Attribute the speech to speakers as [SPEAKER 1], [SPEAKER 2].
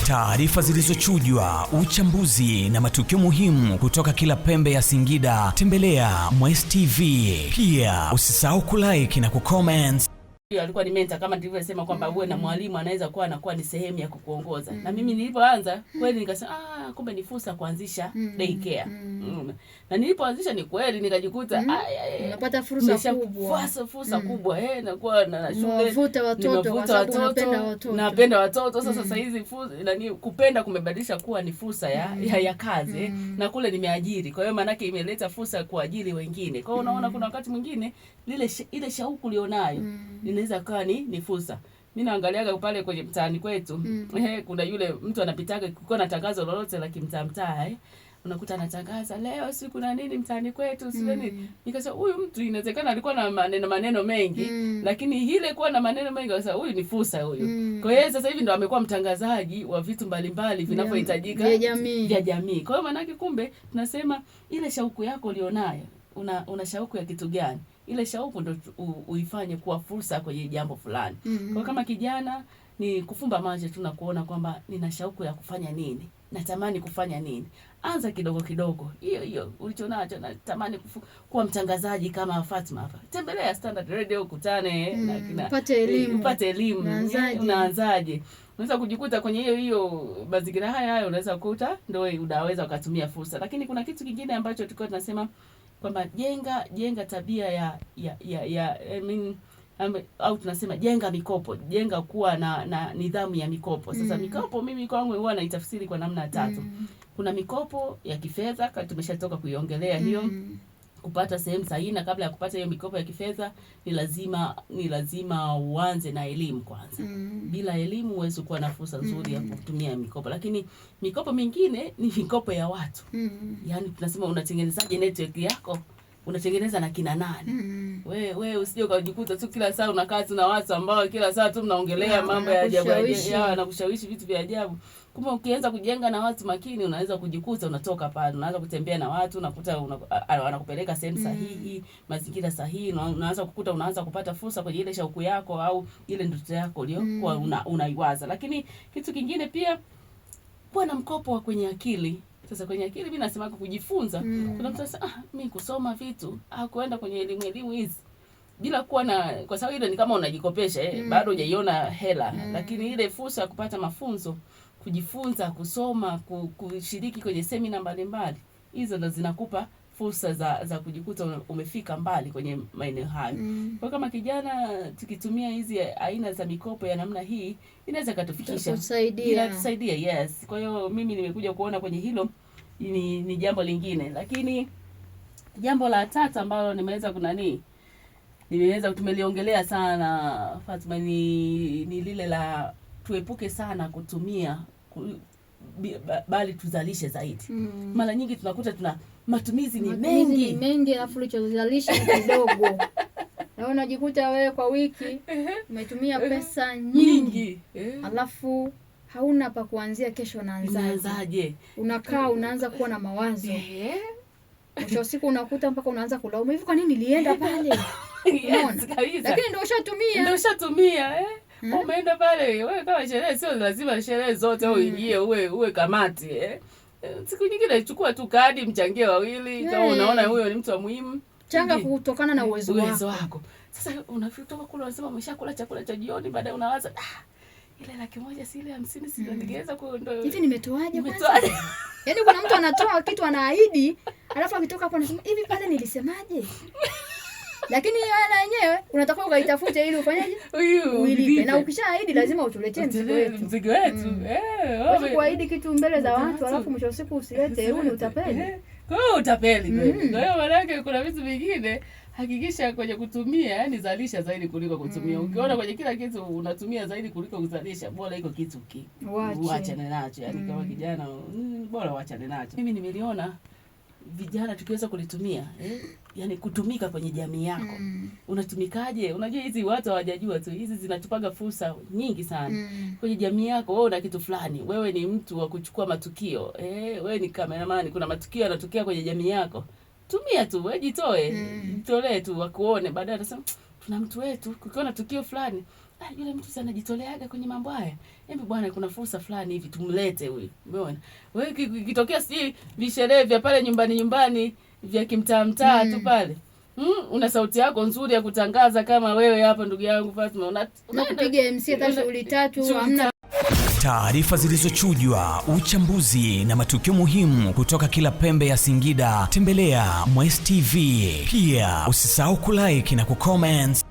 [SPEAKER 1] Taarifa zilizochujwa, uchambuzi na matukio muhimu kutoka kila pembe ya Singida. Tembelea Mwes TV. Pia usisahau kulike na kucomment.
[SPEAKER 2] Alikuwa ni mentor kama nilivyosema kwamba uwe na mwalimu anaweza kuwa anakuwa ni sehemu ya kukuongoza. Na mimi nilipoanza kweli nikasema kumbe ni fursa kuanzisha daycare. Na nilipoanzisha ni kweli nikajikuta
[SPEAKER 3] unapata fursa kubwa.
[SPEAKER 2] Fursa kubwa nakuwa na shule.
[SPEAKER 3] Navuta watoto kwa sababu napenda watoto.
[SPEAKER 2] Napenda watoto. Sasa hizi kupenda kumebadilisha kuwa ni fursa ya kazi. Na kule nimeajiri. Kwa hiyo maana yake imeleta fursa kuajiri wengine. Kwa hiyo unaona kuna wakati mwingine ile shauku ulionayo inaweza kuwa ni fursa. Mimi naangaliaga pale kwenye mtaani kwetu. Kuna yule mtu anapitaga kukiwa na tangazo lolote la kimtaa. Unakuta anatangaza leo siku na nini mtaani kwetu sio nini. Nikasema huyu mtu inawezekana alikuwa na maneno mengi, lakini ile kuwa na maneno mengi sasa huyu ni fursa huyu. Kwa hiyo sasa hivi ndo amekuwa mtangazaji wa vitu mbalimbali vinavyohitajika vya jamii. Kwa hiyo maana yake kumbe tunasema ile shauku yako ulionayo, una shauku ya kitu gani? Ile shauku ndo uifanye kuwa fursa kwenye jambo fulani. Kwa kama kijana ni kufumba macho tu na kuona kwamba nina shauku ya kufanya nini, natamani kufanya nini. Anza kidogo kidogo. Hiyo ulichonacho, natamani kuwa mtangazaji kama Fatma hapa. Tembelea Standard Radio, kutane na upate elimu. Unaanzaje? Unaweza kujikuta kwenye hiyo mazingira haya unaweza kukuta ndio unaweza ukatumia fursa. Lakini kuna kitu kingine ambacho tulikuwa tunasema kwamba jenga tabia au tunasema jenga mikopo, jenga kuwa na nidhamu ya mikopo. Sasa mikopo mimi kwangu huwa naitafsiri kwa namna tatu. Kuna mikopo ya kifedha, kama tumeshatoka kuiongelea hiyo. Kupata sehemu sahihi, na kabla ya kupata hiyo mikopo ya kifedha ni lazima uanze na elimu kwanza. Bila elimu huwezi kuwa na fursa nzuri ya kutumia mikopo. Lakini mikopo mingine ni mikopo ya watu. Yaani tunasema unatengenezaje network yako? Unatengeneza na kina nani? Wewe usije ukajikuta tu kila saa unakaa tu na watu ambao kila saa tu mnaongelea mambo ya ajabu na kushawishi vitu vya ajabu. Kumbe ukianza kujenga na watu makini unaweza kujikuta unatoka pale, unaanza kutembea na watu, unakuta wanakupeleka sehemu sahihi, mazingira sahihi, unaanza kukuta unaanza kupata fursa kwenye ile shauku yako au ile ndoto yako iliyokuwa unaiwaza. Lakini kitu kingine pia kuwa na mkopo wa kwenye akili. Sasa kwenye akili mimi nasema kujifunza. Kuna mtu anasema mimi kusoma vitu kuenda kwenye elimu hizi bila kuwa kwa sababu ile ni kama unajikopesha bado hujaiona hela. Lakini ile fursa ya kupata mafunzo, kujifunza, kusoma, kushiriki kwenye semina mbalimbali, hizo ndo zinakupa fursa za kujikuta umefika mbali kwenye maeneo hayo. Kwa kama kijana tukitumia hizi aina za mikopo ya namna hii inaweza katufikisha. Inatusaidia, yes. Kwa hiyo mimi nimekuja kuona kwenye hilo ni jambo lingine. Lakini jambo la tatu ambalo tumeliongelea sana Fatma ni lile la tuepuke sana kutumia bali tuzalishe zaidi. Mara nyingi tunakuta matumizi ni mengi
[SPEAKER 3] alafu ulichozalisha ni kidogo. Na unajikuta wewe kwa wiki umetumia pesa nyingi. Alafu hauna pa kuanzia kesho naanzaje. Unakaa unaanza kuwa na mawazo. Mwisho siku unakuta mpaka unaanza kulaumu, hivi kwa nini nilienda pale? Lakini ndio ushatumia. Umeenda pale wewe kama sherehe, sio lazima sherehe zote uingie uwe kamati. Siku nyingine chukua tu kadi, mchangie wawili kama unaona huyo ni mtu wa muhimu. Changa kutokana na uwezo wako.
[SPEAKER 2] Sasa unafitoka kule unasema umeshakula chakula cha jioni, baadaye unawaza ile 100,000 si ile 50 si ningeweza ndio.
[SPEAKER 3] Hivi nimetoaje kwanza? Yaani kuna mtu anatoa kitu anaahidi, alafu akitoka hapo anasema hivi pale nilisemaje? Lakini yana yenyewe unatakiwa ukaitafute ili ufanyaje? Uilipe. Na ukishaahidi lazima utuletee mzigo wetu. Wewe kuahidi kitu mbele za watu alafu mwisho siku usilete, huo ni utapeli.
[SPEAKER 2] Kwa hiyo utapeli. Kwa hiyo maana yake kuna vitu vingine hakikisha kwenye kutumia, yani zalisha zaidi kuliko kutumia. Ukiona kwenye kila kitu unatumia zaidi kuliko kuzalisha, bora iko kitu uachane nacho. Yani kama kijana bora uachane nacho. Mimi nimeliona vijana tukiweza kulitumia yani kutumika kwenye jamii yako. Unatumikaje? Unajua hizi watu hawajajua tu, hizi zinatupaga fursa nyingi sana. Kwenye jamii yako wewe una kitu fulani, wewe ni mtu wa kuchukua matukio. Wewe ni cameraman, kuna matukio yanatokea kwenye jamii yako. Tumia tu, wewe jitoe. Jitolee tu wakuone, baadaye atasema tuna mtu wetu, kukiona tukio fulani yule mtu sana jitoleaga kwenye mambo haya. Hebu bwana, kuna fursa fulani hivi tumlete huyu. Umeona? Wewe kitokea si visherehe vya pale nyumbani vya kimtaa tu pale. Una sauti yako nzuri ya kutangaza kama wewe hapa, ndugu yangu Fatma,
[SPEAKER 3] unapiga MC hata shughuli tatu hamna.
[SPEAKER 1] Taarifa zilizochujwa, uchambuzi na matukio muhimu kutoka kila pembe ya Singida. Tembelea Mwezi TV. Pia usisahau kulike na kucomment.